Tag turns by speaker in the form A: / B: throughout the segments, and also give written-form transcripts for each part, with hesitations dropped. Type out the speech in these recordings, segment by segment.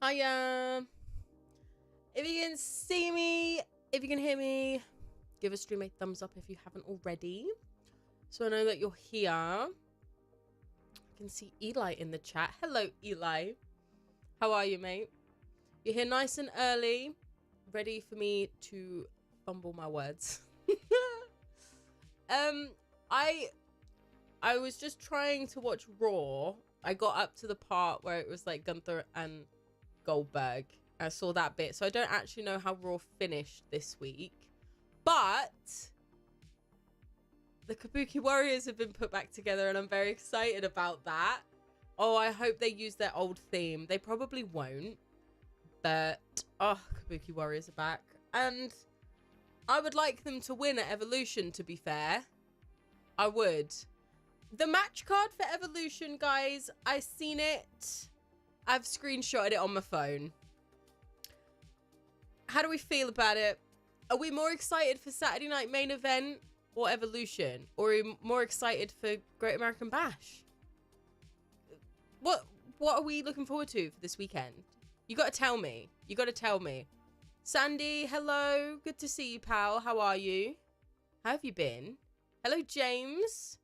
A: Hiya. If you can see me, if you can hear me, give a stream a thumbs up if you haven't already, so I know that you're here. I can see Eli in the chat. Hello, Eli. How are you, mate? You're here nice and early, ready for me to fumble my words. I was just trying to watch Raw. I got up to the part where it was like Gunther and Goldberg. I saw that bit, so I don't actually know how Raw finished this week, but the Kabuki Warriors have been put back together and I'm very excited about that. Oh, I hope they use their old theme. They probably won't, but oh, Kabuki Warriors are back and I would like them to win at Evolution, to be fair. I would. The match card for Evolution, guys, I seen it. I've screenshotted it on my phone. How do we feel about it? Are we more excited for Saturday Night Main Event or Evolution? Or are we more excited for Great American Bash? What are we looking forward to for this weekend? You got to tell me. You got to tell me. Sandy, hello. Good to see you, pal. How are you? How have you been? Hello, James.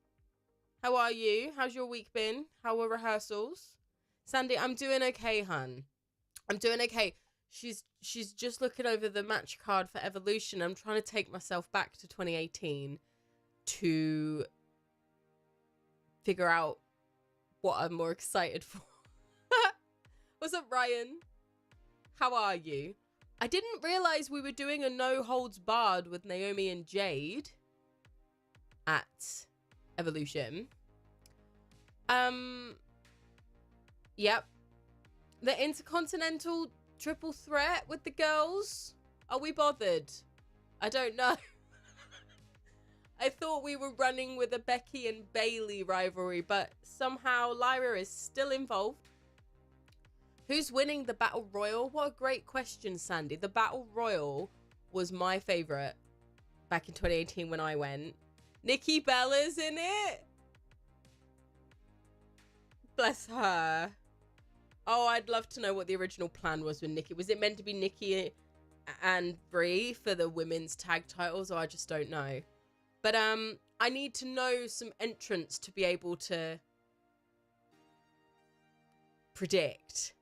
A: How are you? How's your week been? How were rehearsals? Sandy, I'm doing okay, hun. I'm doing okay. She's just looking over the match card for Evolution. I'm trying to take myself back to 2018 to figure out what I'm more excited for. What's up, Ryan? How are you? I didn't realize we were doing a no holds barred with Naomi and Jade at Evolution. Yep. The Intercontinental triple threat with the girls. Are we bothered? I don't know. I thought we were running with a Becky and Bailey rivalry, but somehow Lyra is still involved. Who's winning the Battle Royal? What a great question, Sandy. The Battle Royal was my favorite back in 2018 when I went. Nikki Bella's in it. Bless her. Oh, I'd love to know what the original plan was with Nikki. Was it meant to be Nikki and Brie for the women's tag titles, or I just don't know. But I need to know some entrants to be able to predict.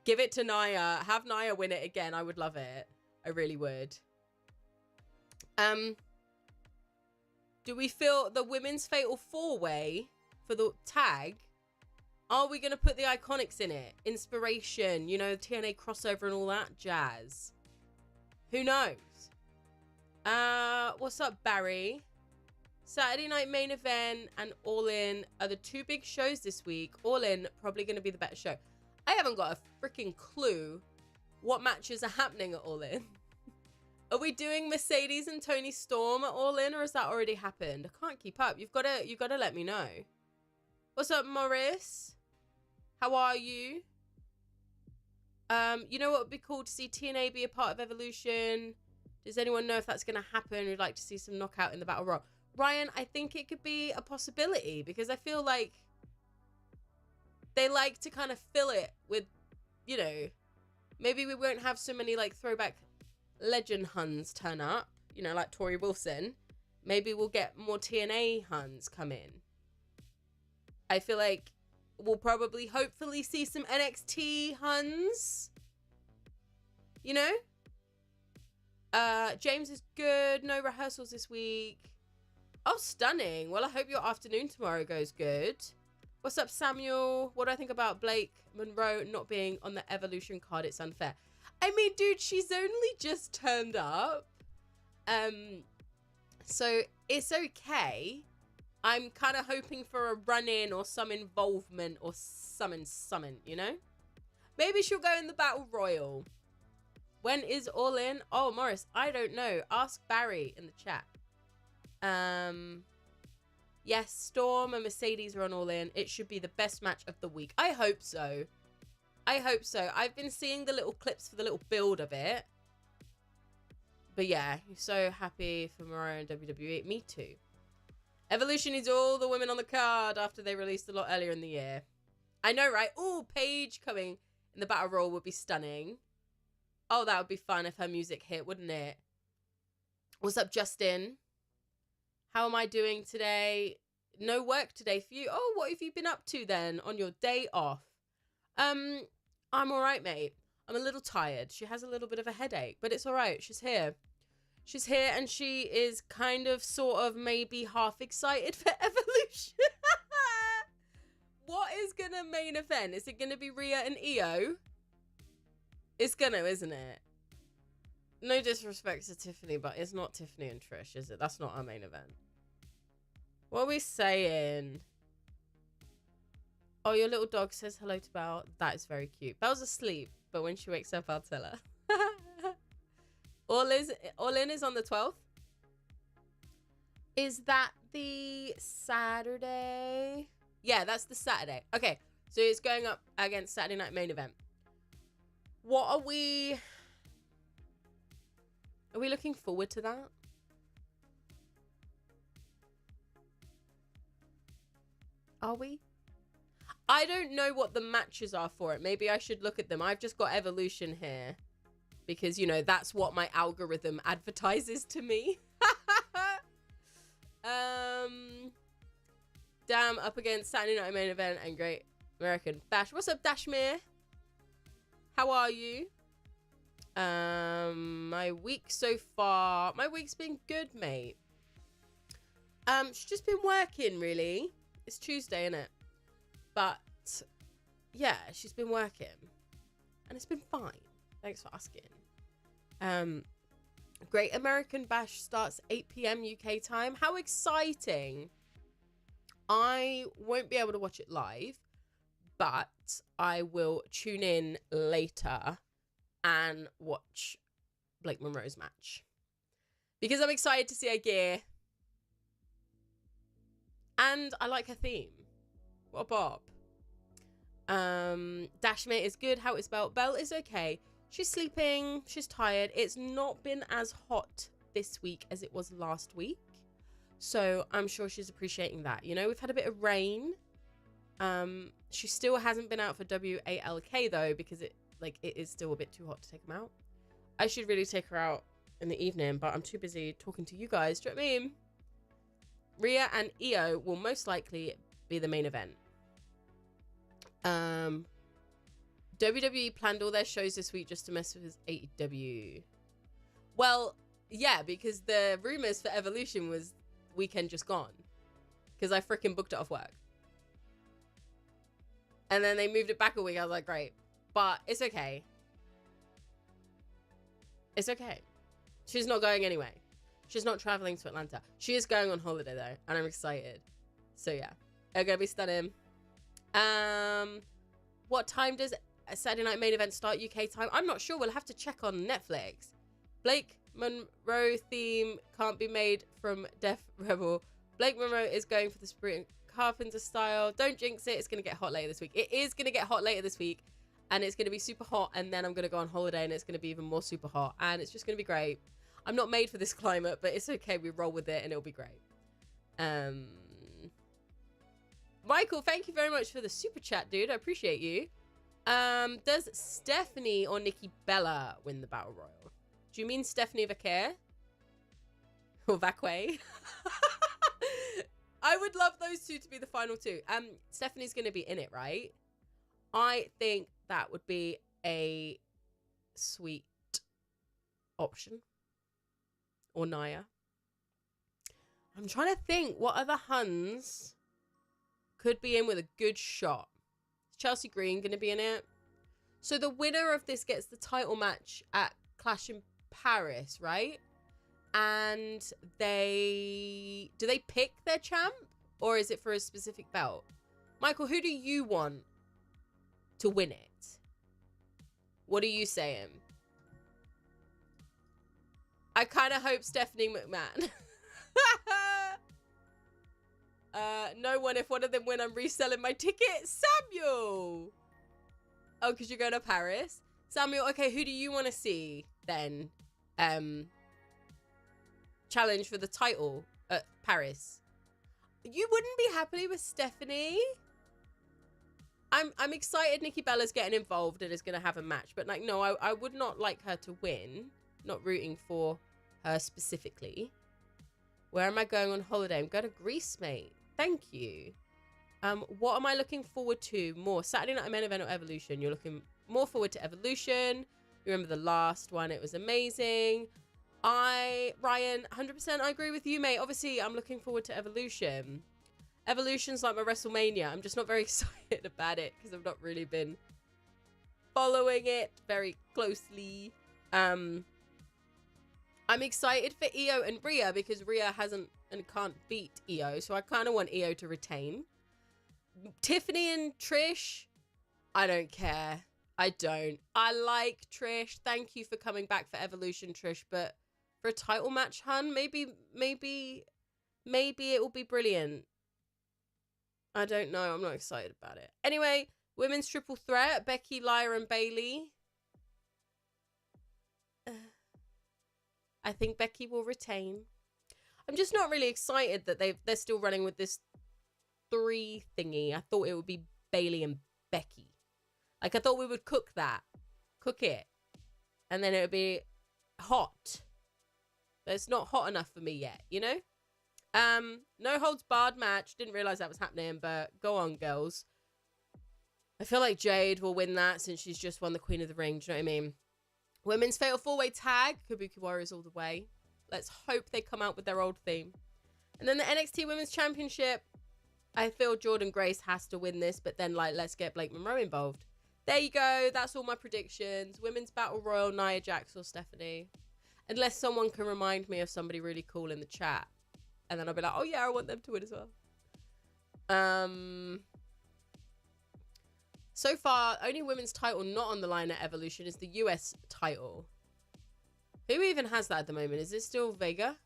A: Give it to Nia. Have Nia win it again. I would love it. I really would. Do we feel the women's fatal four-way for the tag? Are we going to put the Iconics in it? Inspiration, you know, TNA crossover and all that jazz. Who knows? What's up, Barry? Saturday Night Main Event and All In are the two big shows this week. All In, probably going to be the better show. I haven't got a freaking clue what matches are happening at All In. Are we doing Mercedes and Tony Storm at All In, or has that already happened? I can't keep up. You've got to let me know. What's up, Morris? How are you? You know what would be cool to see TNA be a part of Evolution? Does anyone know if that's going to happen? We'd like to see some knockout in the Battle Royal. Ryan, I think it could be a possibility because I feel like they like to kind of fill it with, you know, maybe we won't have so many like throwback legend Huns turn up, you know, like Tori Wilson. Maybe we'll get more TNA Huns come in. I feel like we'll probably hopefully see some NXT Huns, you know. James is good. No rehearsals this week. Oh, stunning. Well, I hope your afternoon tomorrow goes good. What's up, Samuel? What do I think about Blake Monroe not being on the Evolution card? It's unfair. I mean, dude, she's only just turned up. So it's okay. I'm kind of hoping for a run-in or some involvement or summon, you know? Maybe she'll go in the Battle Royal. When is All In? Oh, Morris, I don't know. Ask Barry in the chat. Yes, Storm and Mercedes are on All In. It should be the best match of the week. I hope so. I hope so. I've been seeing the little clips for the little build of it. But yeah, so happy for Mariah and WWE. Me too. Evolution needs all the women on the card after they released a lot earlier in the year. I know, right? Oh, Paige coming in the battle royal would be stunning. Oh, that would be fun if her music hit, wouldn't it? What's up, Justin? How am I doing today? No work today for you. Oh, what have you been up to then on your day off? I'm all right, mate. I'm a little tired. She has a little bit of a headache, but it's all right. She's here. She's here, and she is kind of, sort of, maybe half excited for Evolution. What is gonna main event? Is it gonna be Rhea and Io? It's gonna, isn't it? No disrespect to Tiffany, but it's not Tiffany and Trish, is it? That's not our main event. What are we saying? Oh, your little dog says hello to Belle. That is very cute. Belle's asleep, but when she wakes up, I'll tell her. All In is on the 12th. Is that the Saturday? Yeah, that's the Saturday. Okay, so it's going up against Saturday Night Main Event. What are we looking forward to that? Are we? I don't know what the matches are for it. Maybe I should look at them. I've just got Evolution here because, you know, that's what my algorithm advertises to me. Damn, up against Saturday Night Main Event and Great American Bash. What's up, Dashmere? How are you? My week so far. My week's been good, mate. She's just been working, really. It's Tuesday, isn't it? But yeah, she's been working, and it's been fine. Thanks for asking. Great American Bash starts 8 p.m. UK time. How exciting! I won't be able to watch it live, but I will tune in later and watch Blake Monroe's match because I'm excited to see her gear. And I like her theme. What a bob. Dashmate is good. How it's spelled. Belle is okay. She's sleeping. She's tired. It's not been as hot this week as it was last week. So I'm sure she's appreciating that. You know, we've had a bit of rain. She still hasn't been out for WALK though, because it is still a bit too hot to take them out. I should really take her out in the evening, but I'm too busy talking to you guys. Do you know what I mean? Rhea and Io will most likely be the main event. WWE planned all their shows this week just to mess with AEW. Well, yeah, because the rumors for Evolution was weekend just gone. Because I freaking booked it off work. And then they moved it back a week. I was like, great. But it's okay. It's okay. She's not going anyway. She's not traveling to Atlanta. She is going on holiday though, and I'm excited. So yeah, it's gonna be stunning. What time does a Saturday Night Main Event start UK time? I'm not sure. We'll have to check on Netflix. Blake Monroe theme can't be made from Def Rebel. Blake Monroe is going for the Spring Carpenter style. Don't jinx it. It's gonna get hot later this week. It is gonna get hot later this week, and it's gonna be super hot. And then I'm gonna go on holiday, and it's gonna be even more super hot, and it's just gonna be great. I'm not made for this climate, but it's okay. We roll with it and it'll be great. Michael, thank you very much for the super chat, dude. I appreciate you. Does Stephanie or Nikki Bella win the Battle Royal? Do you mean Stephanie Vaquer? Or Vacque? I would love those two to be the final two. Stephanie's going to be in it, right? I think that would be a sweet option. Or Naya. I'm trying to think what other Huns could be in with a good shot. Is Chelsea Green going to be in it? So the winner of this gets the title match at Clash in Paris, right? And do they pick their champ? Or is it for a specific belt? Michael, who do you want to win it? What are you saying? I kind of hope Stephanie McMahon. No one. If one of them win, I'm reselling my ticket. Samuel. Oh, because you're going to Paris. Samuel, okay, who do you want to see then? Challenge for the title at Paris. You wouldn't be happy with Stephanie? I'm excited Nikki Bella's getting involved and is going to have a match. But, like, no, I would not like her to win. Not rooting for her specifically. Where am I going on holiday? I'm going to Greece, mate. Thank you. What am I looking forward to more? Saturday Night Main Event or Evolution? You're looking more forward to Evolution. You remember the last one. It was amazing. Ryan, 100% I agree with you, mate. Obviously, I'm looking forward to Evolution. Evolution's like my WrestleMania. I'm just not very excited about it because I've not really been following it very closely. I'm excited for Io and Rhea because Rhea hasn't and can't beat Io, so I kind of want Io to retain. Tiffany and Trish, I don't care. I don't. I like Trish. Thank you for coming back for Evolution, Trish, but for a title match, hun, maybe it will be brilliant. I don't know. I'm not excited about it. Anyway, women's triple threat, Becky, Lyra, and Bayley. I think Becky will retain. I'm just not really excited that they're still running with this 3 thingy. I thought it would be Bayley and Becky. Like, I thought we would cook it, and then it would be hot. But it's not hot enough for me yet, you know? No holds barred match. Didn't realize that was happening, but go on, girls. I feel like Jade will win that since she's just won the Queen of the Ring. Do you know what I mean? Women's Fatal 4-Way Tag. Kabuki Warriors all the way. Let's hope they come out with their old theme. And then the NXT Women's Championship. I feel Jordan Grace has to win this, but then, like, let's get Blake Monroe involved. There you go. That's all my predictions. Women's Battle Royal, Nia Jax or Stephanie. Unless someone can remind me of somebody really cool in the chat. And then I'll be like, oh yeah, I want them to win as well. So far, only women's title not on the line at Evolution is the US title. Who even has that at the moment? Is it still Vega?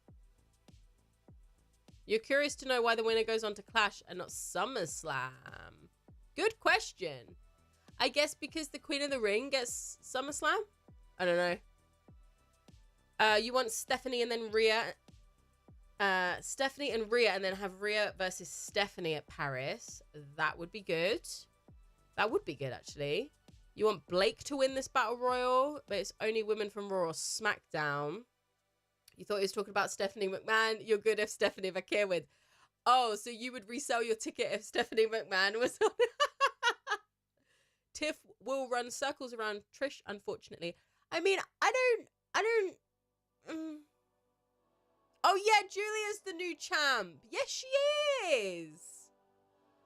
A: You're curious to know why the winner goes on to Clash and not SummerSlam. Good question. I guess because the Queen of the Ring gets SummerSlam? I don't know. You want Stephanie and then Rhea. Stephanie and Rhea, and then have Rhea versus Stephanie at Paris. That would be good. That would be good, actually. You want Blake to win this Battle Royal, but it's only women from Raw or SmackDown. You thought he was talking about Stephanie McMahon. You're good if Stephanie McMahon wins. Oh, so you would resell your ticket if Stephanie McMahon was on it. Tiff will run circles around Trish, unfortunately. I mean, I don't... Oh, yeah, Julia's the new champ. Yes, she is.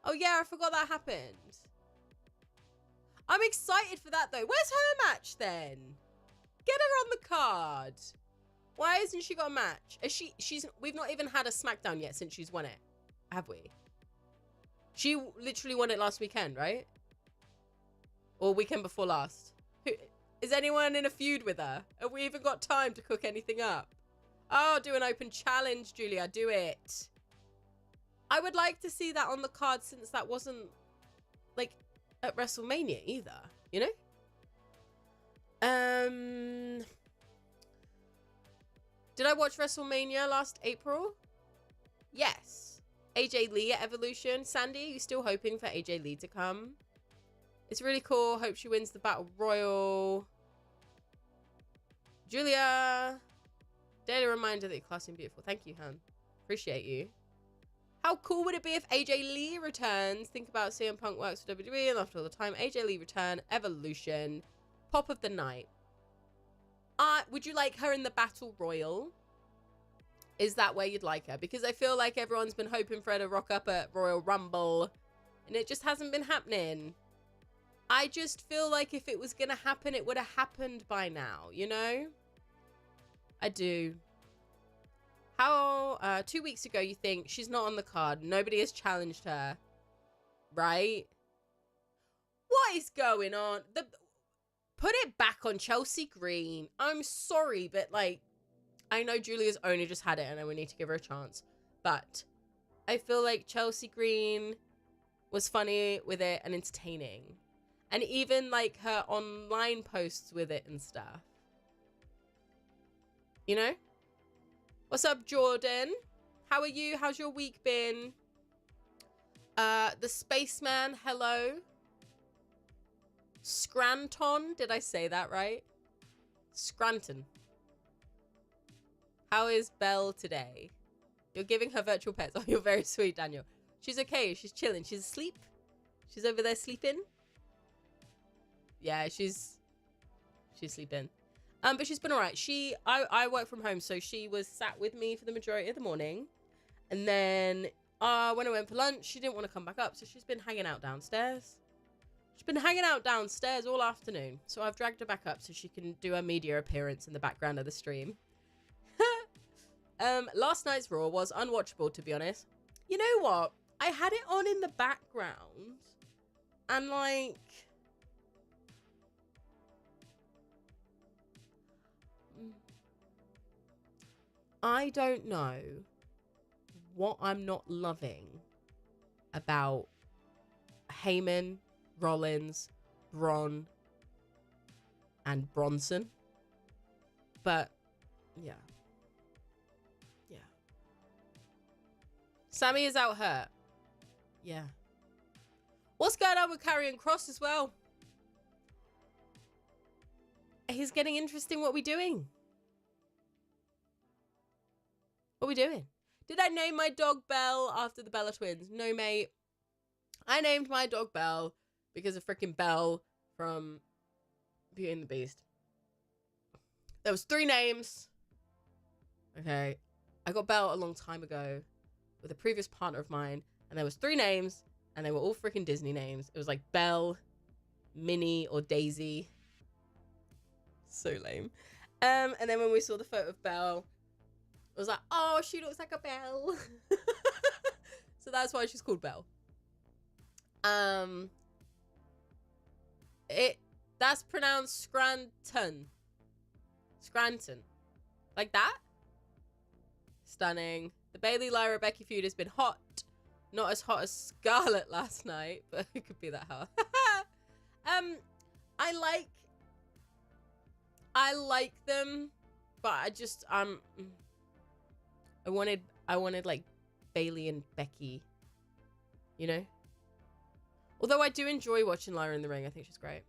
A: Oh, yeah, I forgot that happened. I'm excited for that, though. Where's her match, then? Get her on the card. Why hasn't she got a match? We've not even had a SmackDown yet since she's won it. Have we? She literally won it last weekend, right? Or weekend before last. Is anyone in a feud with her? Have we even got time to cook anything up? Oh, do an open challenge, Julia. Do it. I would like to see that on the card since that wasn't, like, at WrestleMania either, you know? Did I watch WrestleMania last April? Yes. AJ Lee at Evolution. Sandy, are you still hoping for AJ Lee to come? It's really cool. Hope she wins the Battle Royal. Julia. Daily reminder that you're classy and beautiful. Thank you, Han. Appreciate you. How cool would it be if AJ Lee returns? Think about CM Punk works for WWE and after all the time. AJ Lee return. Evolution. Pop of the night. Would you like her in the Battle Royal? Is that where you'd like her? Because I feel like everyone's been hoping for her to rock up at Royal Rumble. And it just hasn't been happening. I just feel like if it was going to happen, it would have happened by now, you know? I do. How, 2 weeks ago, you think she's not on the card. Nobody has challenged her. Right? What is going on? Put it back on Chelsea Green. I'm sorry, but, like, I know Julia's only just had it and we need to give her a chance. But I feel like Chelsea Green was funny with it and entertaining. And even, like, her online posts with it and stuff. You know? What's up, Jordan? How are you? How's your week been? The Spaceman, hello. Scranton. Did I say that right? Scranton. How is Belle today? You're giving her virtual pets. Oh, you're very sweet, Daniel. She's okay. She's chilling. She's asleep. She's over there sleeping. Yeah, she's sleeping. But she's been all right. I work from home, so she was sat with me for the majority of the morning. And then when I went for lunch, she didn't want to come back up, so she's been hanging out downstairs. She's been hanging out downstairs all afternoon. So I've dragged her back up so she can do her media appearance in the background of the stream. Last night's Raw was unwatchable, to be honest. You know what? I had it on in the background. And like... I don't know what I'm not loving about Heyman, Rollins, Braun, and Bronson. But, yeah. Yeah. Sammy is out hurt. Yeah. What's going on with Karrion Kross as well? He's getting interesting. What are we doing? What are we doing? Did I name my dog Belle after the Bella twins? No, mate. I named my dog Belle because of freaking Belle from Beauty and the Beast. There was 3 names. Okay. I got Belle a long time ago with a previous partner of mine. And there was 3 names. And they were all freaking Disney names. It was like Belle, Minnie, or Daisy. So lame. And then when we saw the photo of Belle, I was like, oh, she looks like a bell. So that's why she's called Belle. That's pronounced Scranton. Scranton. Like that? Stunning. The Bailey Lyra Becky feud has been hot. Not as hot as Scarlett last night, but it could be that hot. I like them, but I wanted like Bailey and Becky, you know? Although I do enjoy watching Lyra in the ring. I think she's great.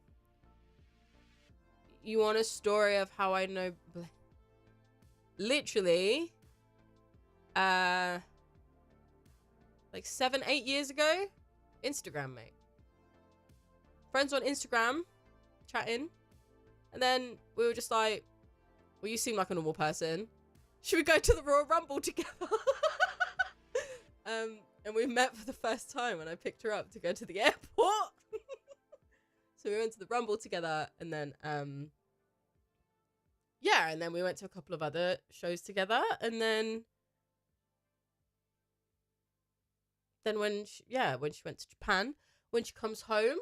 A: You want a story of how I know... Literally, like 7-8 years ago, Instagram, mate. Friends on Instagram, chatting. And then we were just like, well, you seem like a normal person. Should we go to the Royal Rumble together? And we met for the first time when I picked her up to go to the airport. So we went to the Rumble together, and then yeah, and then we went to a couple of other shows together, and then when she went to Japan, when she comes home,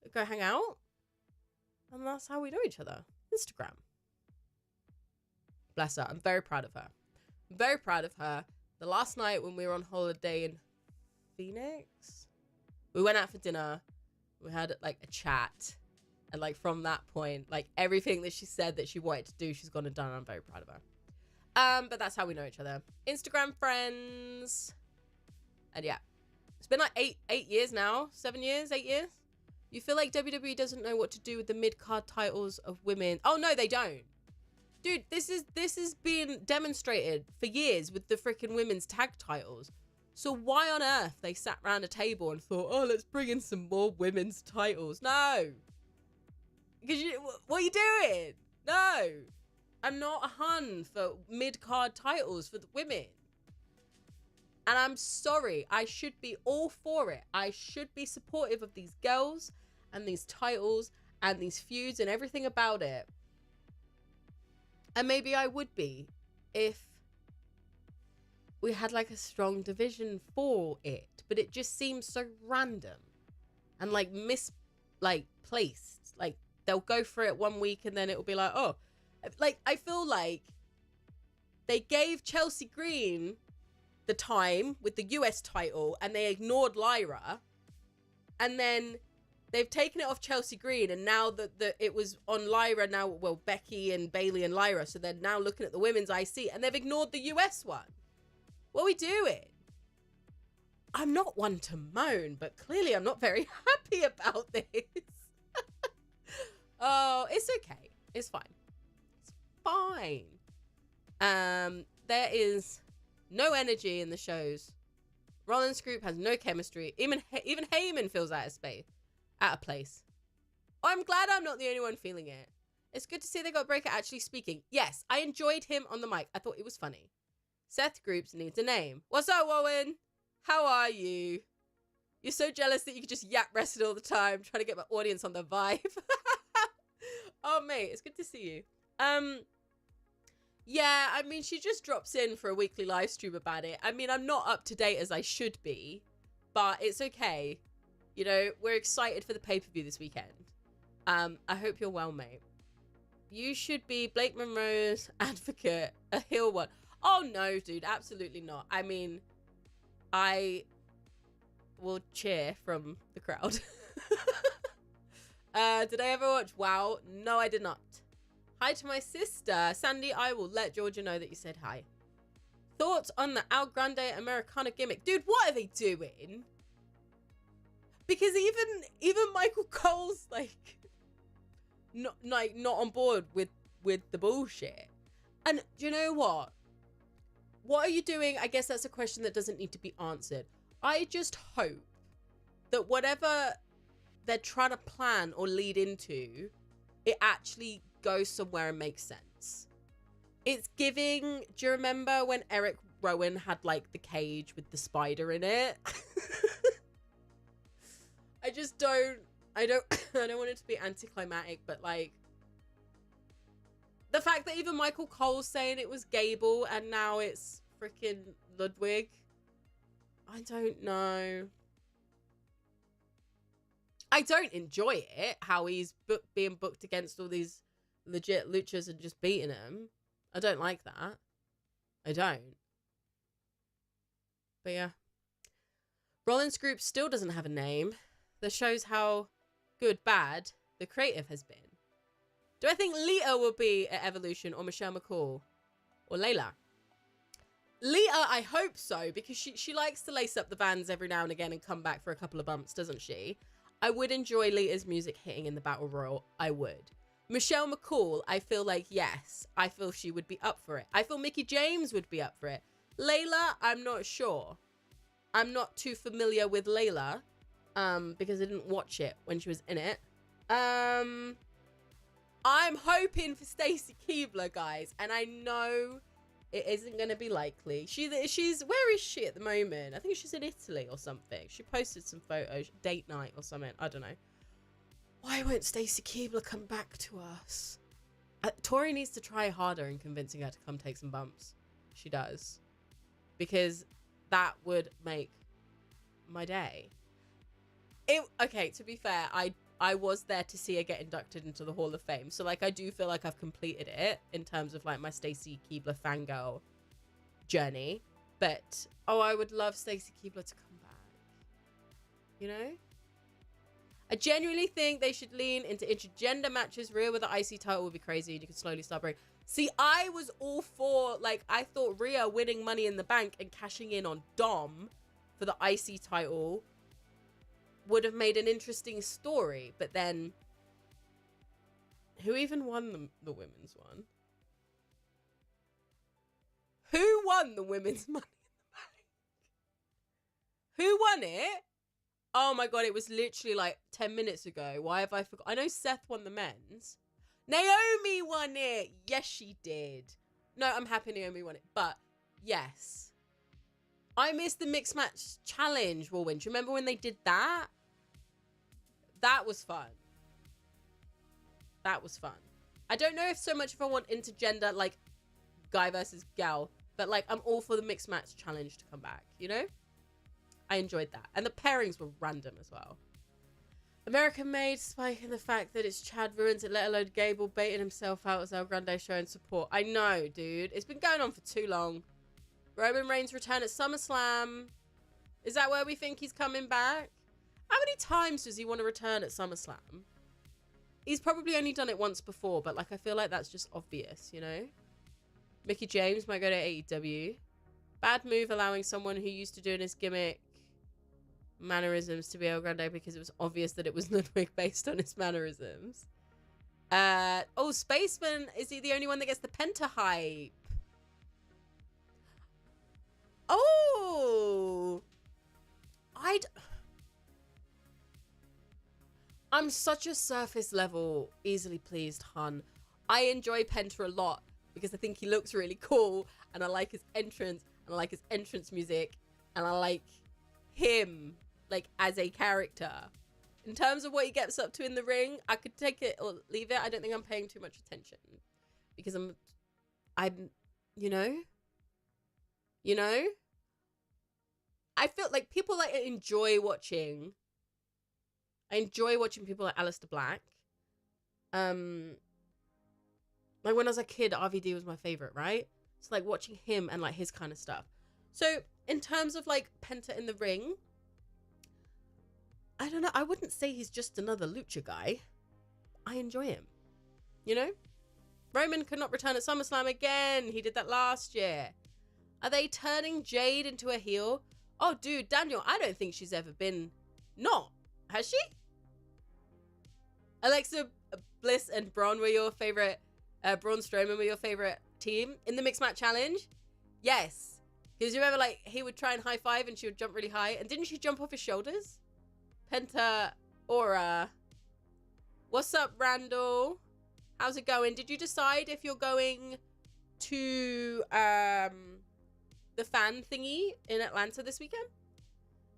A: we go hang out, and that's how we know each other. Instagram. Bless her. I'm very proud of her. I'm very proud of her. The last night when we were on holiday in Phoenix, we went out for dinner. We had like a chat. And like from that point, like everything that she said that she wanted to do, she's gone and done. I'm very proud of her. But that's how we know each other. Instagram friends. And yeah. It's been like 8 years now. 7 years, 8 years. You feel like WWE doesn't know what to do with the mid-card titles of women. Oh no, they don't. Dude, this is being demonstrated for years with the freaking women's tag titles. So why on earth they sat around a table and thought, oh, let's bring in some more women's titles? No. Because what are you doing? No. I'm not a hun for mid-card titles for the women. And I'm sorry. I should be all for it. I should be supportive of these girls and these titles and these feuds and everything about it. And maybe I would be if we had like a strong division for it. But it just seems so random and like placed. Like they'll go for it one week and then it will be like, oh, like I feel like they gave Chelsea Green the time with the US title and they ignored Lyra. And then they've taken it off Chelsea Green, and now that it was on Lyra now, well, Becky and Bailey and Lyra, so they're now looking at the women's IC, and they've ignored the US one. What are we doing? I'm not one to moan, but clearly I'm not very happy about this. Oh, it's okay. It's fine. It's fine. There is no energy in the shows. Rollins' group has no chemistry. Even Heyman feels out of place. I'm glad I'm not the only one feeling it. It's good to see they got Breaker actually speaking. Yes, I enjoyed him on the mic. I thought it was funny. Seth Groups needs a name. What's up, Owen? How are you? You're so jealous that you can just yap wrestle all the time, trying to get my audience on the vibe. Oh, mate, it's good to see you. Yeah, I mean, she just drops in for a weekly live stream about it. I mean, I'm not up to date as I should be, but it's okay. You know, we're excited for the pay-per-view this weekend. I hope you're well, mate. You should be Blake Monroe's advocate, a heel one. Oh, no, dude, absolutely not. I mean, I will cheer from the crowd. Did I ever watch WoW? No, I did not. Hi to my sister. Sandy, I will let Georgia know that you said hi. Thoughts on the Al Grande Americana gimmick? Dude, what are they doing? Because even Michael Cole's not on board with the bullshit. And do you know what? What are you doing? I guess that's a question that doesn't need to be answered. I just hope that whatever they're trying to plan or lead into, it actually goes somewhere and makes sense. It's giving, do you remember when Eric Rowan had like the cage with the spider in it? I don't want it to be anticlimactic, but like the fact that even Michael Cole's saying it was Gable and now it's freaking Ludwig. I don't know. I don't enjoy it, how he's being booked against all these legit luchas and just beating them. I don't like that. I don't. But yeah. Rollins' group still doesn't have a name. That shows how bad the creative has been. Do I think Lita will be at Evolution or Michelle McCall or Layla? Lita, I hope so, because she likes to lace up the Vans every now and again and come back for a couple of bumps, doesn't she? I would enjoy Lita's music hitting in the Battle Royal. I would. Michelle McCall, I feel like, yes. I feel she would be up for it. I feel Mickie James would be up for it. Layla, I'm not sure. I'm not too familiar with Layla, because I didn't watch it when she was in it. I'm hoping for Stacy Keibler, guys, and I know it isn't going to be likely. She's where is she at the moment? I think she's in Italy or something. She posted some photos, date night or something. I don't know. Why won't Stacy Keibler come back to us? Tori needs to try harder in convincing her to come take some bumps. She does, because that would make my day. Okay, to be fair, I was there to see her get inducted into the Hall of Fame. So, like, I do feel like I've completed it in terms of, like, my Stacy Keibler fangirl journey. But, oh, I would love Stacy Keibler to come back. You know? I genuinely think they should lean into intergender matches. Rhea with the IC title would be crazy, and you could slowly start breaking. See, I was all for, like, I thought Rhea winning Money in the Bank and cashing in on Dom for the IC title would have made an interesting story, but then who even won the women's one? Who won the women's Money in the Bank? Who won it? Oh my god, it was literally like 10 minutes ago. Why have I forgot? I know Seth won the men's. Naomi won it. Yes, she did. No, I'm happy Naomi won it, but yes. I missed the mixed match challenge, Warwin. Do you remember when they did that? That was fun. That was fun. I don't know if so much if I want intergender, like, guy versus gal, but, like, I'm all for the mixed match challenge to come back, you know? I enjoyed that. And the pairings were random as well. American Made, spiking the fact that it's Chad ruins it, let alone Gable baiting himself out as El Grande showing support. I know, dude. It's been going on for too long. Roman Reigns return at SummerSlam. Is that where we think he's coming back? How many times does he want to return at SummerSlam? He's probably only done it once before, but, like, I feel like that's just obvious, you know? Mickie James might go to AEW. Bad move allowing someone who used to doing his gimmick mannerisms to be El Grande because it was obvious that it was Ludwig based on his mannerisms. Oh, Spaceman, is he the only one that gets the Penta hype? Oh, I'm such a surface level, easily pleased hun. I enjoy Penta a lot because I think he looks really cool and I like his entrance and I like his entrance music and I like him like as a character. In terms of what he gets up to in the ring, I could take it or leave it. I don't think I'm paying too much attention because I'm, you know, I feel like people like enjoy watching. I enjoy watching people like Aleister Black. Like when I was a kid, RVD was my favorite, right? So like watching him and like his kind of stuff. So in terms of like Penta in the ring, I don't know. I wouldn't say he's just another lucha guy. I enjoy him. You know? Roman could not return at SummerSlam again. He did that last year. Are they turning Jade into a heel? Oh, dude, Daniel, I don't think she's ever been not. Has she? Alexa Bliss and Braun were your favorite. Braun Strowman were your favorite team in the mixed match challenge? Yes. Because you remember, like, he would try and high five and she would jump really high. And didn't she jump off his shoulders? Penta Aura. What's up, Randall? How's it going? Did you decide if you're going to the fan thingy in Atlanta this weekend?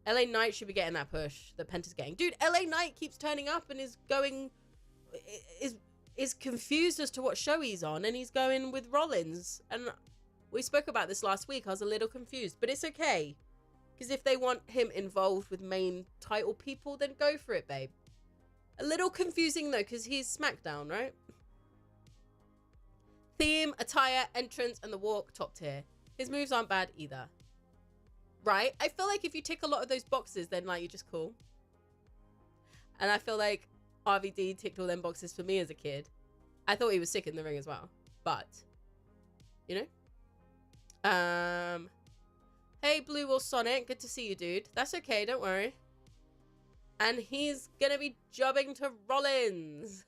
A: LA Knight should be getting that push that Penta's getting. Dude, LA Knight keeps turning up and is confused as to what show he's on, and he's going with Rollins. And we spoke about this last week. I was a little confused, but it's okay. Because if they want him involved with main title people, then go for it, babe. A little confusing, though, because he's SmackDown, right? Theme, attire, entrance, and the walk, top tier. His moves aren't bad either. Right? I feel like if you tick a lot of those boxes, then, like, you're just cool. And I feel like RVD ticked all them boxes for me as a kid. I thought he was sick in the ring as well. But, you know? Hey, Blue Wall Sonic. Good to see you, dude. That's okay. Don't worry. And he's going to be jobbing to Rollins.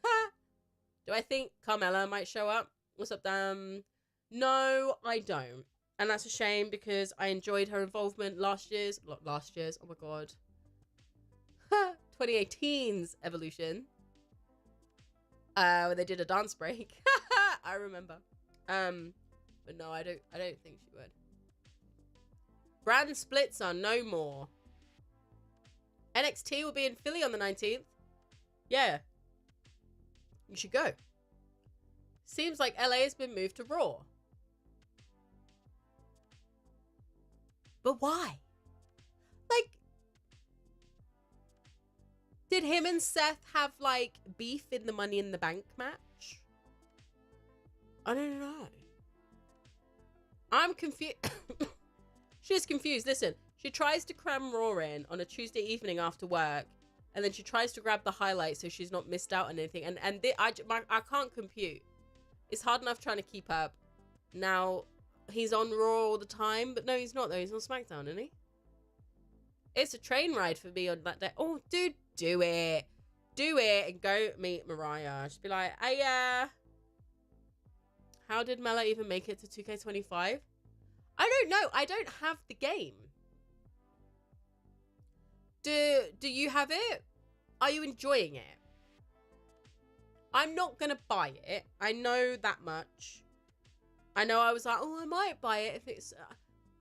A: Do I think Carmella might show up? What's up, No, I don't. And that's a shame because I enjoyed her involvement last year's, oh my God. 2018's Evolution. Where they did a dance break. I remember. But no, I don't think she would. Brand splits are no more. NXT will be in Philly on the 19th. Yeah. You should go. Seems like LA has been moved to Raw. But why? Like, did him and Seth have, like, beef in the Money in the Bank match? I don't know. I'm confused. She's confused. Listen, she tries to cram Raw in on a Tuesday evening after work, and then she tries to grab the highlights so she's not missed out on anything. And I can't compute. It's hard enough trying to keep up. Now, he's on Raw all the time, but no, he's not, though. He's on SmackDown, isn't he? It's a train ride for me on that day. Oh, dude, do it. Do it and go meet Mariah. Just be like, hey, how did Mela even make it to 2K25? I don't know. I don't have the game. Do you have it? Are you enjoying it? I'm not going to buy it. I know that much. I know I was like, oh, I might buy it if it's...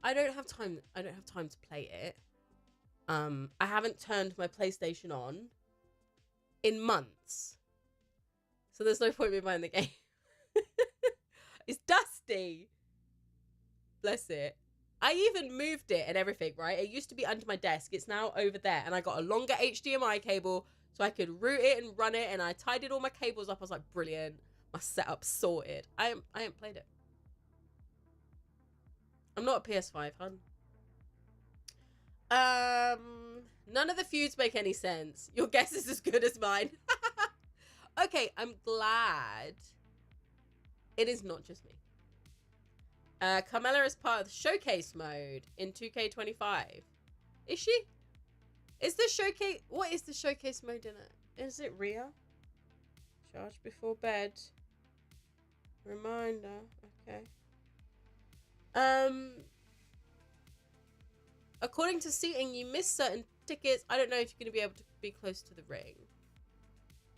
A: I don't have time. I don't have time to play it. I haven't turned my PlayStation on in months. So there's no point in me buying the game. It's dusty. Bless it. I even moved it and everything, right? It used to be under my desk. It's now over there. And I got a longer HDMI cable so I could route it and run it. And I tidied all my cables up. I was like, brilliant. My setup sorted. I ain't played it. I'm not a PS5, hun. None of the feuds make any sense. Your guess is as good as mine. Okay, I'm glad it is not just me. Carmella is part of the showcase mode in 2K25. Is she? Is the showcase... What is the showcase mode in it? Is it Rhea? Charge before bed. Reminder. Okay. According to seating, you miss certain tickets. I don't know if you're going to be able to be close to the ring.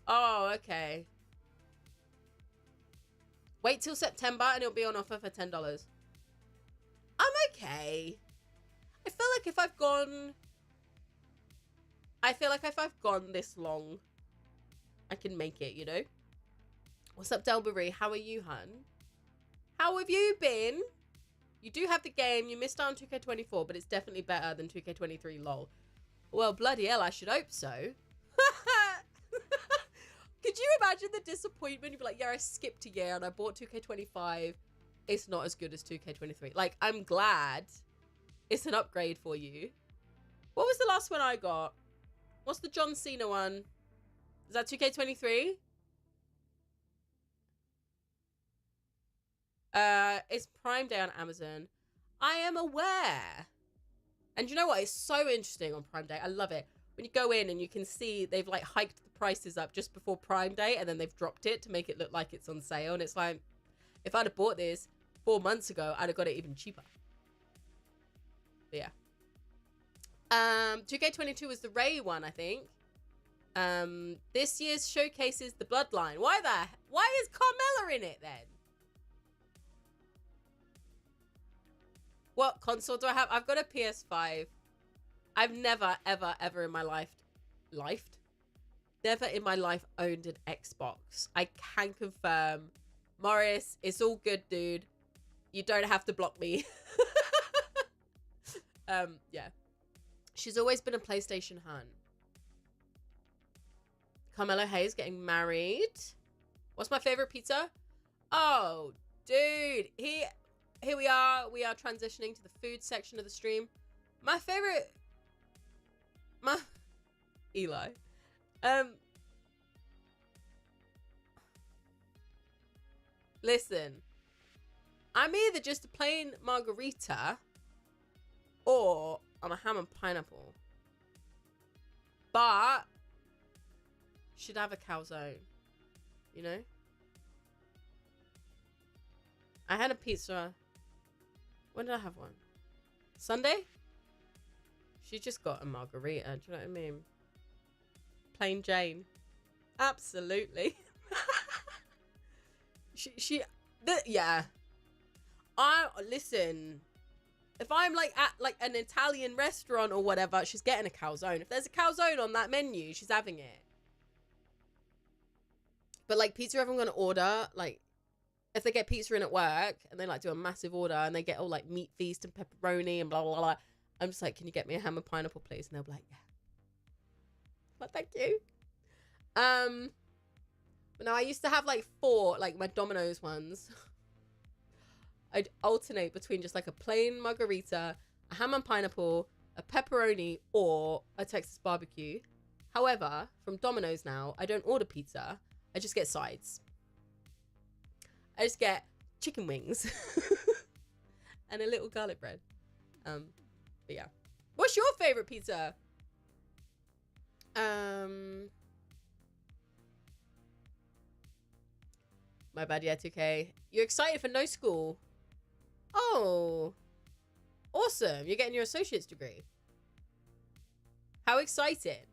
A: Oh, okay. Wait till September and it'll be on offer for $10. I'm okay. I feel like if I've gone this long, I can make it, you know? What's up, Delbury? How are you, hun? How have you been? You do have the game. You missed out on 2K24, but it's definitely better than 2K23, lol. Well, bloody hell, I should hope so. Could you imagine the disappointment? You'd be like, yeah, I skipped a year and I bought 2K25. It's not as good as 2K23. Like, I'm glad it's an upgrade for you. What was the last one I got? What's the John Cena one? Is that 2K23? It's Prime Day on Amazon. I am aware. And you know what? It's so interesting on Prime Day. I love it. When you go in and you can see they've like hiked the prices up just before Prime Day and then they've dropped it to make it look like it's on sale. And it's like, if I'd have bought this 4 months ago, I'd have got it even cheaper. But yeah. 2K22 was the Ray one, I think. This year's showcase is the Bloodline. Why is Carmella in it then? What console do I have? I've got a PS5. I've never, ever, ever in my life never in my life owned an Xbox. I can confirm. Morris, it's all good, dude. You don't have to block me. Yeah. She's always been a PlayStation hun. Carmelo Hayes getting married. What's my favorite pizza? Oh, dude. Here we are. We are transitioning to the food section of the stream. My favorite... Eli. Listen. I'm either just a plain margarita or I'm a ham and pineapple. But should have a calzone. You know? I had a pizza. When did I have one? Sunday? She just got a margarita. Do you know what I mean? Plain Jane. Absolutely. Yeah. Listen. If I'm like at like an Italian restaurant or whatever, she's getting a calzone. If there's a calzone on that menu, she's having it. But like pizza, everyone gonna order like. If they get pizza in at work and they like do a massive order and they get all like meat feast and pepperoni and blah, blah, blah. I'm just like, can you get me a ham and pineapple, please? And they'll be like, yeah. Well, thank you. But no, I used to have like 4, like my Domino's ones. I'd alternate between just like a plain margarita, a ham and pineapple, a pepperoni, or a Texas barbecue. However, from Domino's now, I don't order pizza. I just get sides. I just get chicken wings and a little garlic bread. But yeah. What's your favorite pizza? My bad, yeah, 2K. You're excited for no school? Oh, awesome. You're getting your associate's degree. How excited.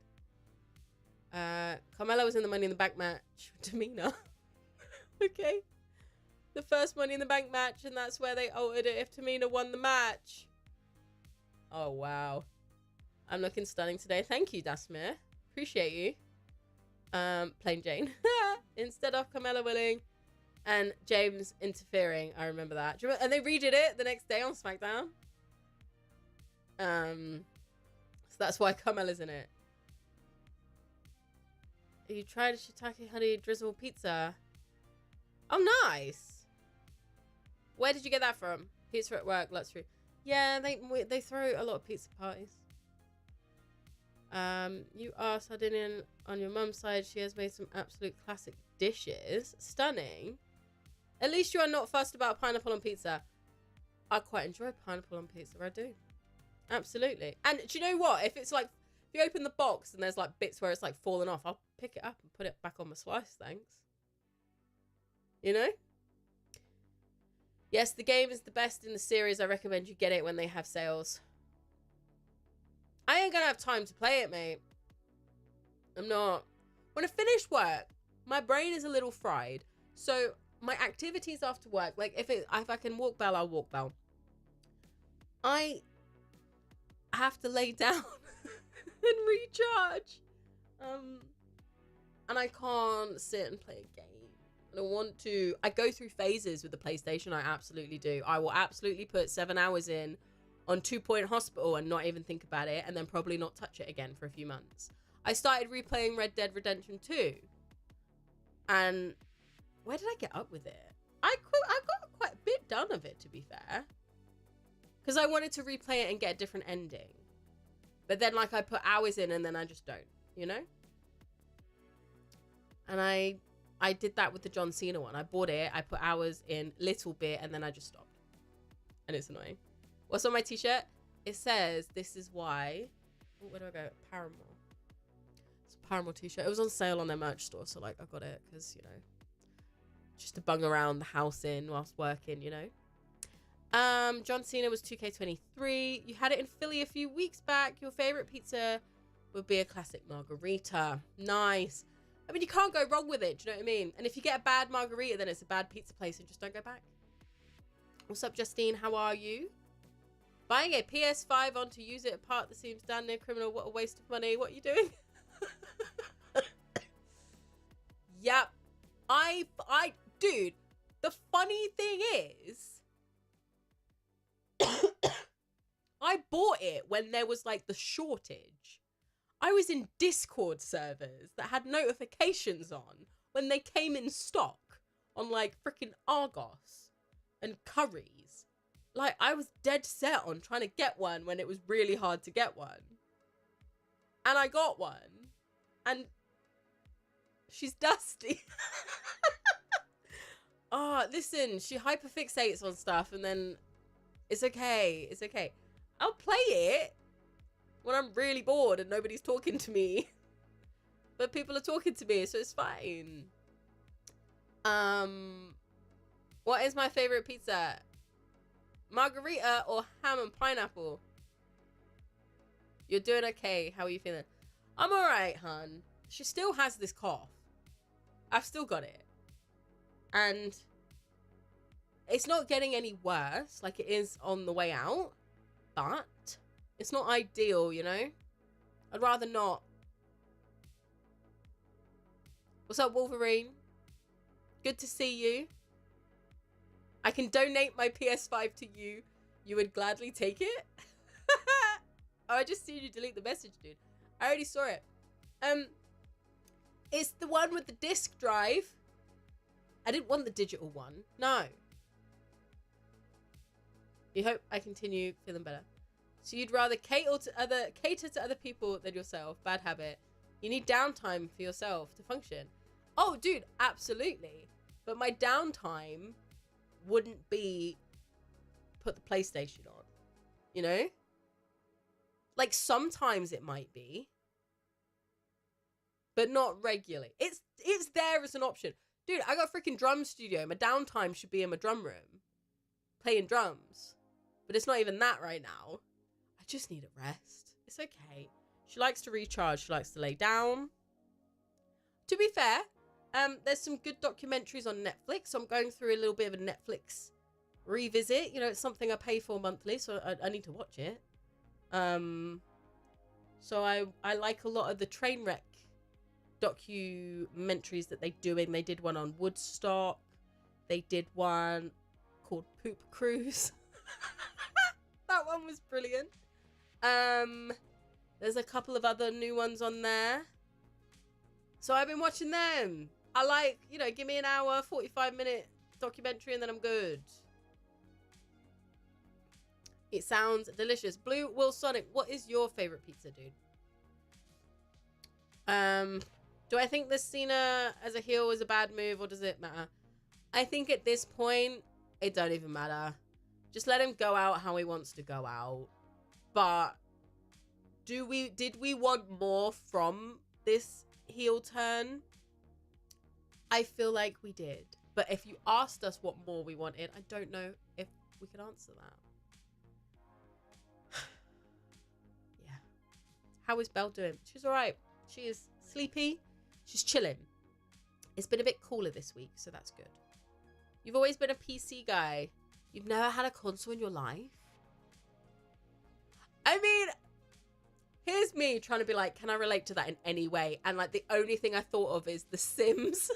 A: Carmella was in the Money in the Bank match with Tamina. Okay. The first Money in the Bank match, and that's where they altered it if Tamina won the match. Oh, wow. I'm looking stunning today. Thank you, Dasmir. Appreciate you. Plain Jane. Instead of Carmella winning and James interfering. I remember that. And they redid it the next day on SmackDown. So that's why Carmella's in it. You tried a shiitake honey drizzle pizza. Oh, nice. Where did you get that from? Pizza at work, luxury. Yeah, they throw a lot of pizza parties. You are Sardinian on your mum's side. She has made some absolute classic dishes. Stunning. At least you are not fussed about pineapple on pizza. I quite enjoy pineapple on pizza. I do. Absolutely. And do you know what? If it's like If you open the box and there's like bits where it's like falling off, I'll pick it up and put it back on my slice, thanks. You know? Yes, the game is the best in the series. I recommend you get it when they have sales. I ain't gonna have time to play it, mate. I'm not. When I finish work, my brain is a little fried. So my activities after work, like if I can walk Bell, I'll walk Bell. I have to lay down and recharge. And I can't sit and play a game. I don't want to. I go through phases with the PlayStation. I absolutely do. I will absolutely put 7 hours in on 2 Point Hospital and not even think about it, and then probably not touch it again for a few months. I started replaying Red Dead Redemption 2. And where did I get up with it? I got quite a bit done of it, to be fair. Because I wanted to replay it and get a different ending. But then, like, I put hours in and then I just don't, you know? And I did that with the John Cena one. I bought it, I put hours in, little bit, and then I just stopped. And it's annoying. What's on my t-shirt? It says, this is why... Oh, where do I go? Paramore. It's a Paramore t-shirt. It was on sale on their merch store, so, like, I got it because, you know, just to bung around the house in whilst working, you know? John Cena was 2K23. You had it in Philly a few weeks back. Your favorite pizza would be a classic margarita. Nice. I mean, you can't go wrong with it. Do you know what I mean? And if you get a bad margarita, then it's a bad pizza place and just don't go back. What's up, Justine? How are you? Buying a PS5 on to use it apart that seems damn near criminal. What a waste of money. What are you doing? Yep. Dude, the funny thing is, I bought it when there was like the shortage. I was in Discord servers that had notifications on when they came in stock on like freaking Argos and Currys. Like, I was dead set on trying to get one when it was really hard to get one. And I got one. And she's dusty. Oh, listen, she hyperfixates on stuff and then it's okay. It's okay. I'll play it when I'm really bored and nobody's talking to me. But people are talking to me, so it's fine. What is my favorite pizza? Margarita or ham and pineapple? You're doing okay. How are you feeling? I'm alright, hun. She still has this cough. I've still got it. And it's not getting any worse. Like, it is on the way out. But it's not ideal, you know? I'd rather not. What's up, Wolverine? Good to see you. I can donate my PS5 to you. You would gladly take it? Oh, I just seen you delete the message, dude. I already saw it. It's the one with the disc drive. I didn't want the digital one. No. You hope I continue feeling better. So you'd rather cater to other people than yourself. Bad habit. You need downtime for yourself to function. Oh, dude, absolutely. But my downtime wouldn't be put the PlayStation on. You know? Like, sometimes it might be. But not regularly. It's there as an option. Dude, I got a freaking drum studio. My downtime should be in my drum room. Playing drums. But it's not even that right now. I just need a rest. It's okay. She likes to recharge. She likes to lay down. To be fair, there's some good documentaries on Netflix. So I'm going through a little bit of a Netflix revisit. You know, it's something I pay for monthly, so I need to watch it. So I like a lot of the train wreck documentaries that they're doing. They did one on Woodstock. They did one called Poop Cruise. That one was brilliant. There's a couple of other new ones on there. So I've been watching them. I like, you know, give me an hour, 45-minute documentary and then I'm good. It sounds delicious. Blue Will Sonic, what is your favorite pizza, dude? Do I think the Cena as a heel is a bad move or does it matter? I think at this point, it don't even matter. Just let him go out how he wants to go out. But did we want more from this heel turn? I feel like we did. But if you asked us what more we wanted, I don't know if we could answer that. Yeah. How is Belle doing? She's all right. She is sleepy. She's chilling. It's been a bit cooler this week, so that's good. You've always been a PC guy. You've never had a console in your life? I mean, here's me trying to be like, can I relate to that in any way? And like the only thing I thought of is The Sims.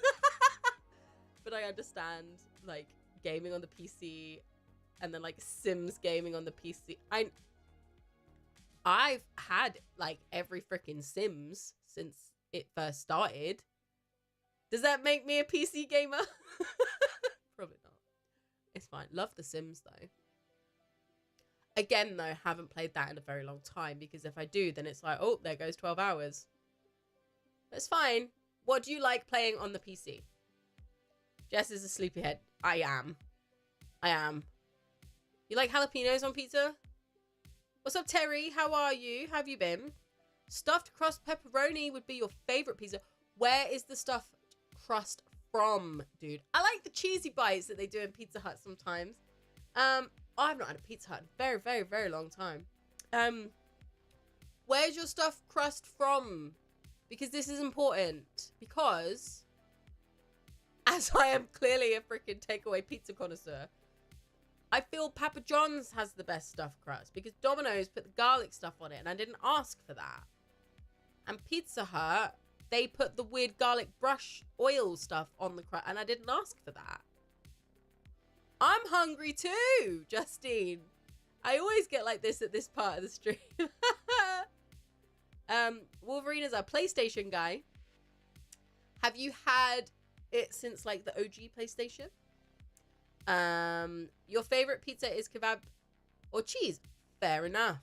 A: But I understand like gaming on the PC and then like Sims gaming on the PC. I've had like every freaking Sims since it first started. Does that make me a PC gamer? Probably not. It's fine. Love The Sims though. Again though, haven't played that in a very long time, because if I do, then it's like, oh, there goes 12 hours. It's fine. What do you like playing on the PC? Jess is a sleepyhead. I am. You like jalapenos on pizza? What's up, Terry? How are you? How have you been? Stuffed crust pepperoni would be your favorite pizza. Where is the stuffed crust from, dude? I like the cheesy bites that they do in Pizza Hut sometimes. I've not had a Pizza Hut in a very, very, very long time. Where's your stuffed crust from? Because this is important. Because, as I am clearly a freaking takeaway pizza connoisseur, I feel Papa John's has the best stuffed crust, because Domino's put the garlic stuff on it and I didn't ask for that. And Pizza Hut, they put the weird garlic brush oil stuff on the crust and I didn't ask for that. I'm hungry too, Justine. I always get like this at this part of the stream. Wolverine is a PlayStation guy. Have you had it since like the OG PlayStation? Your favorite pizza is kebab or cheese? Fair enough.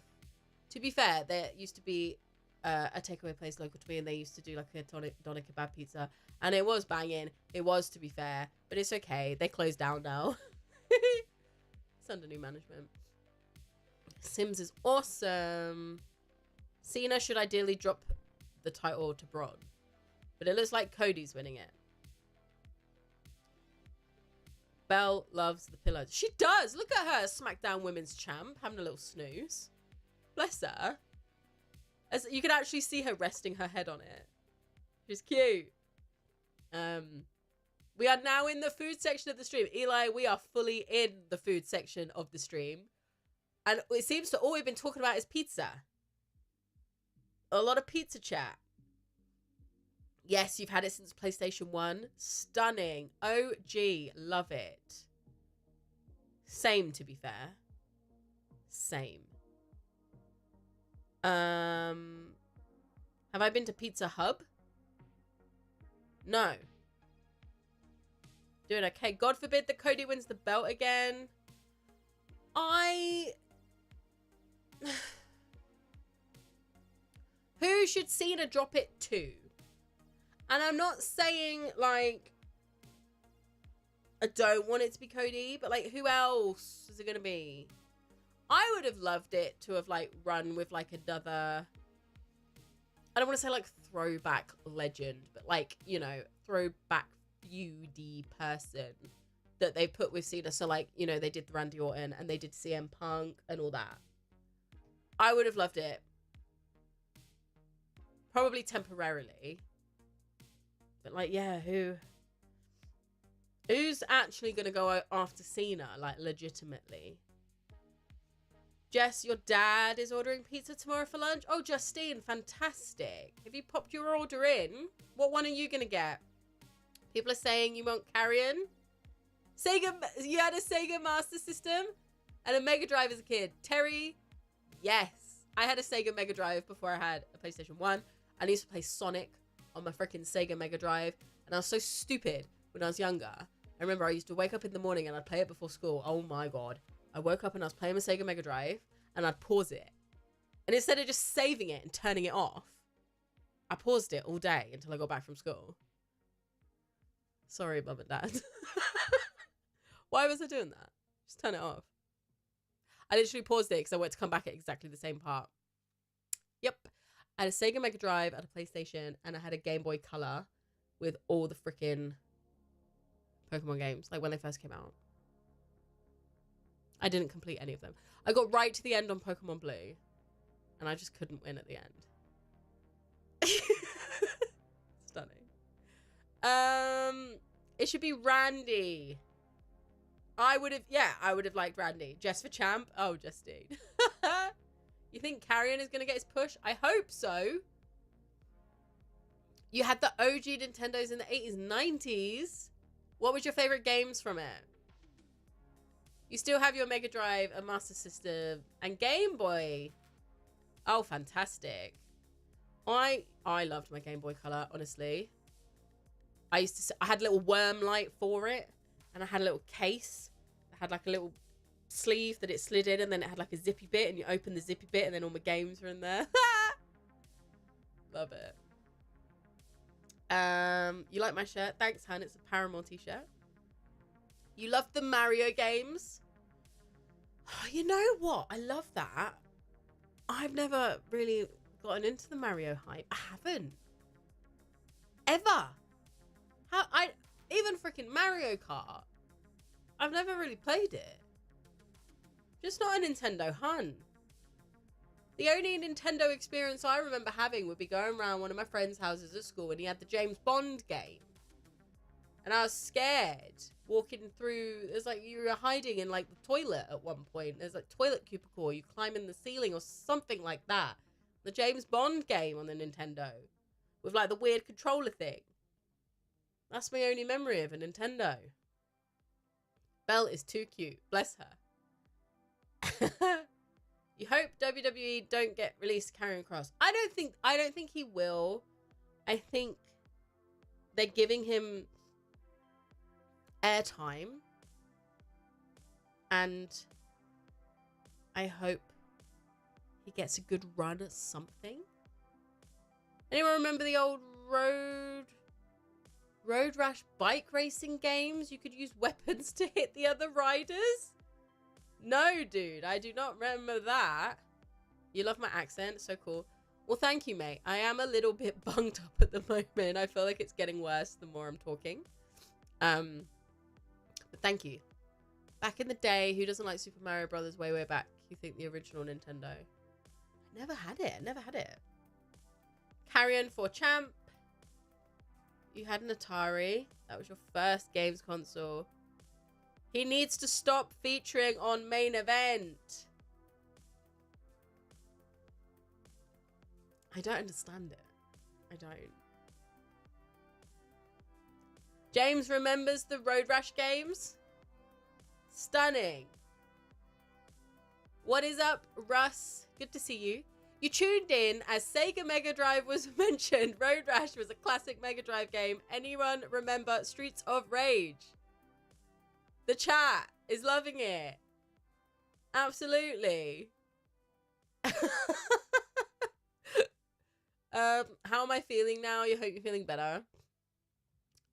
A: To be fair, there used to be a takeaway place local to me, and they used to do like a doner kebab pizza, and it was banging. It was, to be fair, but it's okay. They closed down now. It's under new management. Sims is awesome. Cena should ideally drop the title to Braun, but it looks like Cody's winning it. Belle loves the pillows. She does. Look at her, SmackDown Women's Champ, having a little snooze. Bless her. As you can actually see her resting her head on it. She's cute. We are now in the food section of the stream. Eli, we are fully in the food section of the stream. And it seems to all we've been talking about is pizza. A lot of pizza chat. Yes, you've had it since PlayStation 1. Stunning. OG. Love it. Same, to be fair. Same. Have I been to Pizza Hub? No. Doing okay. God forbid that Cody wins the belt again. Who should Cena drop it to? And I'm not saying, like, I don't want it to be Cody, but, like, who else is it going to be? I would have loved it to have, like, run with, like, another, I don't want to say, like, throwback legend, but, like, you know, throwback feudy person that they put with Cena. So, like, you know, they did Randy Orton and they did CM Punk and all that. I would have loved it. Probably temporarily. But, like, yeah, who's actually going to go after Cena, like, legitimately? Jess, your dad is ordering pizza tomorrow for lunch. Oh, Justine, fantastic. Have you popped your order in? What one are you going to get? People are saying you want Carrion. Sega, you had a Sega Master System and a Mega Drive as a kid. Terry, yes. I had a Sega Mega Drive before I had a PlayStation 1. I used to play Sonic on my freaking Sega Mega Drive, and I was so stupid when I was younger. I remember I used to wake up in the morning and I'd play it before school. Oh my god. I woke up and I was playing my Sega Mega Drive, and I'd pause it. And instead of just saving it and turning it off, I paused it all day until I got back from school. Sorry, mum and dad. Why was I doing that? Just turn it off. I literally paused it because I wanted to come back at exactly the same part. Yep. I had a Sega Mega Drive, I had a PlayStation, and I had a Game Boy Color with all the freaking Pokemon games, like when they first came out. I didn't complete any of them. I got right to the end on Pokemon Blue, and I just couldn't win at the end. Stunning. It should be Randy. I would have liked Randy. Jess for champ. Oh, Justine. You think Carrion is going to get his push? I hope so. You had the OG Nintendos in the 80s, 90s. What was your favorite games from it? You still have your Mega Drive, a Master System, and Game Boy. Oh, fantastic. I loved my Game Boy Color, honestly. I had a little worm light for it, and I had a little case that had like a little sleeve that it slid in, and then it had like a zippy bit, and you open the zippy bit, and then all my games were in there. Love it. You like my shirt? Thanks, Han. It's a Paramore t-shirt. You love the Mario games? Oh, you know what? I love that. I've never really gotten into the Mario hype. I haven't. Ever. Even freaking Mario Kart. I've never really played it. Just not a Nintendo hun. The only Nintendo experience I remember having would be going around one of my friend's houses at school, and he had the James Bond game. And I was scared walking through. It's like you were hiding in like the toilet at one point. There's like toilet cubicle. You climb in the ceiling or something like that. The James Bond game on the Nintendo with like the weird controller thing. That's my only memory of a Nintendo. Belle is too cute. Bless her. You hope WWE don't get released Karrion Kross. I don't think he will. I think they're giving him airtime, and I hope he gets a good run at something. Anyone remember the old Road Rash bike racing games? You could use weapons to hit the other riders? No, dude, I do not remember that. You love my accent? So cool. Well, thank you, mate. I am a little bit bunged up at the moment. I feel like it's getting worse the more I'm talking. But thank you. Back in the day, who doesn't like Super Mario Brothers way back? You think the original Nintendo? I never had it. Carrion for champ. You had an Atari. That was your first games console. He needs to stop featuring on main event. I don't understand it. I don't. James remembers the Road Rash games. Stunning. What is up, Russ? Good to see you. You tuned in as Sega Mega Drive was mentioned. Road Rash was a classic Mega Drive game. Anyone remember Streets of Rage? The chat is loving it. Absolutely. How am I feeling now? I hope you're feeling better.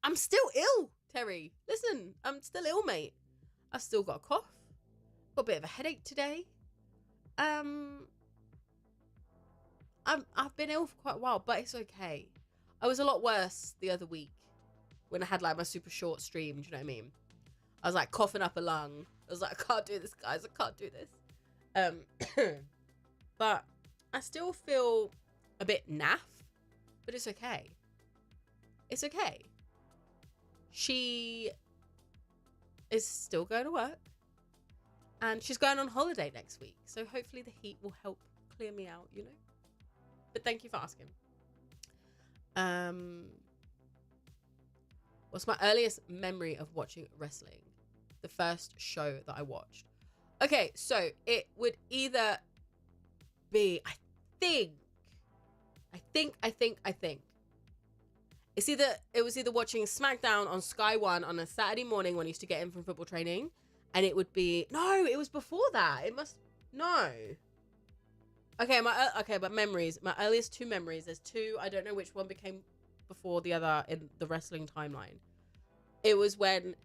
A: I'm still ill, Terry. Listen, I'm still ill, mate. I've still got a cough. Got a bit of a headache today. I've been ill for quite a while, but it's okay. I was a lot worse the other week when I had like my super short stream. Do you know what I mean? I was like coughing up a lung. I was like, I can't do this, guys. I can't do this. But I still feel a bit naff, but it's okay. It's okay. She is still going to work, and she's going on holiday next week. So hopefully the heat will help clear me out, you know? But thank you for asking. What's my earliest memory of watching wrestling? The first show that I watched. Okay, so it would either be, I think. It was either watching SmackDown on Sky One on a Saturday morning when I used to get in from football training, and it would be, no, it was before that. Okay, but memories. My earliest two memories. There's two. I don't know which one became before the other in the wrestling timeline. It was when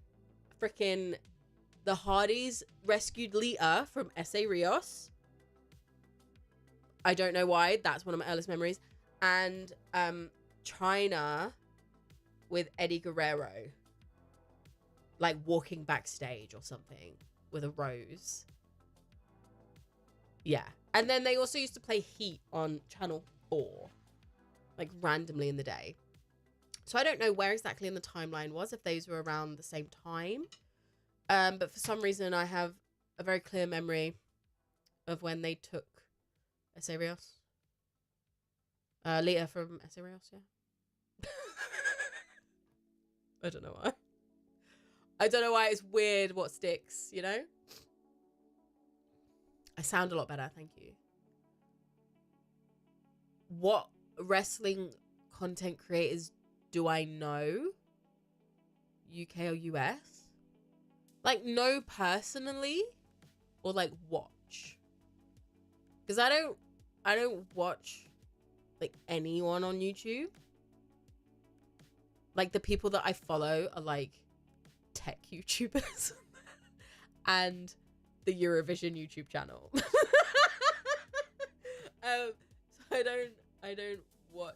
A: freaking the Hardys rescued Lita from S.A. Rios. I don't know why. That's one of my earliest memories. And China with Eddie Guerrero, like walking backstage or something with a rose. Yeah. And then they also used to play Heat on Channel 4, like randomly in the day. So I don't know where exactly in the timeline was, if those were around the same time. But for some reason, I have a very clear memory of when they took Ese Rios. Lita from Ese Rios, yeah. I don't know why. I don't know why it's weird what sticks, you know? I sound a lot better, thank you. What wrestling content creators do I know? UK or US? Like, know personally? Or like watch? Because I don't watch like anyone on YouTube. Like, the people that I follow are like tech YouTubers and the Eurovision YouTube channel. So I don't watch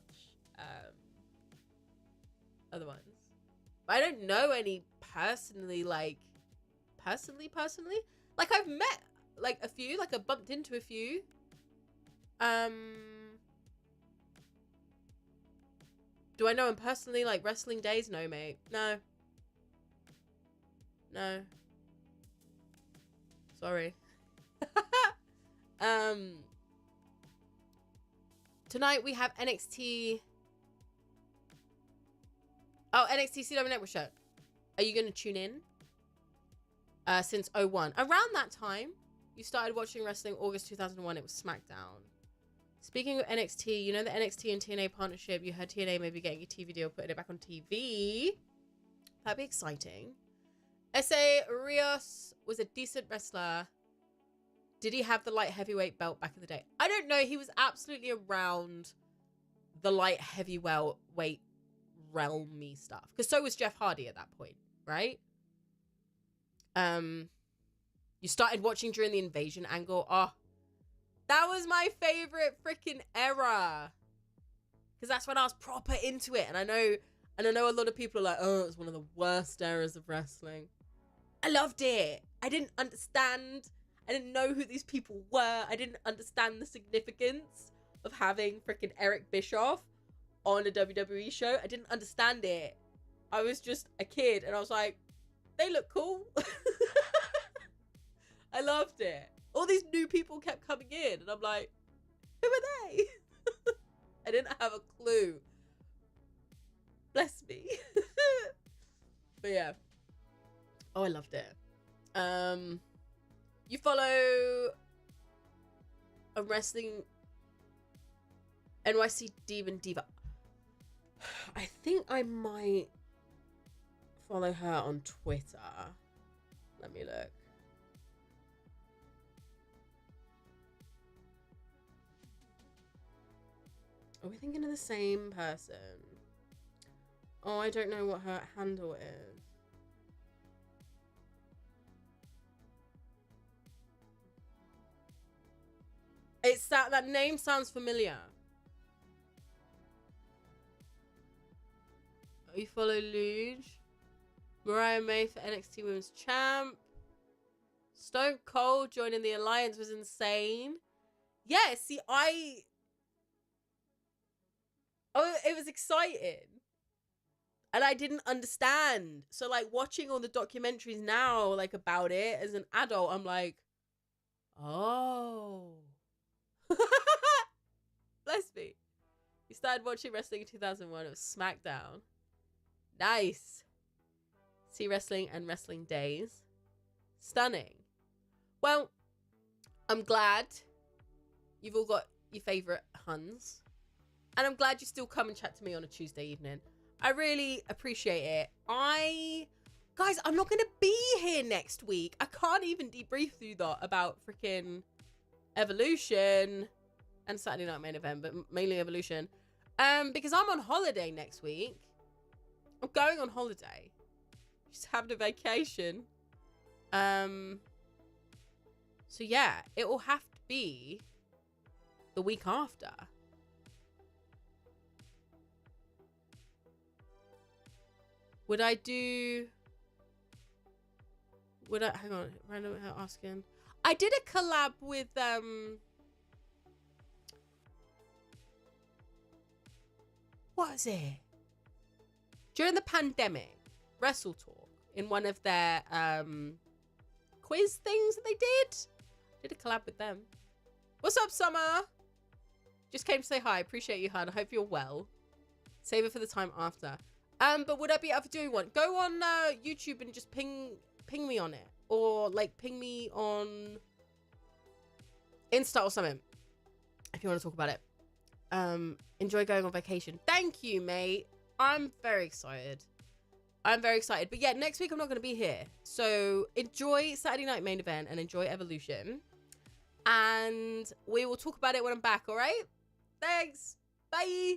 A: other ones. But I don't know any personally, like personally. Like, I've met like a few, like I bumped into a few. Do I know him personally, like Wrestling Days? No, mate. No. Sorry. Tonight we have NXT. Oh, NXT CW Network show. Are you going to tune in? Since 01. Around that time, you started watching wrestling August 2001. It was SmackDown. Speaking of NXT, you know the NXT and TNA partnership. You heard TNA may be getting a TV deal, putting it back on TV. That'd be exciting. Ese Rios was a decent wrestler. Did he have the light heavyweight belt back in the day? I don't know. He was absolutely around the light heavyweight realmy stuff. Because so was Jeff Hardy at that point, right? You started watching during the Invasion angle. Oh, that was my favorite freaking era. Because that's when I was proper into it. And I know a lot of people are like, oh, it's one of the worst eras of wrestling. I loved it. I didn't understand. I didn't know who these people were. I didn't understand the significance of having freaking Eric Bischoff on a WWE show. I didn't understand it. I was just a kid and I was like, they look cool. I loved it. All these new people kept coming in and I'm like, who are they? I didn't have a clue. Bless me. But yeah. Oh, I loved it. You follow a wrestling NYC Demon Diva. I think I might follow her on Twitter. Let me look. Are we thinking of the same person? Oh, I don't know what her handle is. It's that name sounds familiar. You follow Luge. Mariah May for NXT Women's Champ. Stone Cold joining the Alliance was insane. Yeah, see, oh, it was exciting. And I didn't understand. So, like, watching all the documentaries now, like, about it as an adult, I'm like, oh. Bless me. You started watching wrestling in 2001. It was SmackDown. Nice. See wrestling and Wrestling Days. Stunning. Well, I'm glad you've all got your favourite Huns. And I'm glad you still come and chat to me on a Tuesday evening. I really appreciate it. Guys, I'm not going to be here next week. I can't even debrief you that about freaking Evolution and Saturday Night Main Event, but mainly Evolution. Because I'm on holiday next week. I'm going on holiday. Just having a vacation. So yeah, it will have to be the week after. Would I hang on, random asking. I did a collab with what was it? During the pandemic, Wrestle Talk, in one of their quiz things that they did a collab with them. What's up, Summer? Just came to say hi. Appreciate you, hon. I hope you're well. Save it for the time after. But would I be up for doing one? Go on YouTube and just ping me on it, or like ping me on Insta or something if you want to talk about it. Enjoy going on vacation. Thank you, mate. I'm very excited. But yeah, next week I'm not going to be here, so enjoy Saturday Night Main Event and enjoy Evolution, and we will talk about it when I'm back. All right, thanks, bye.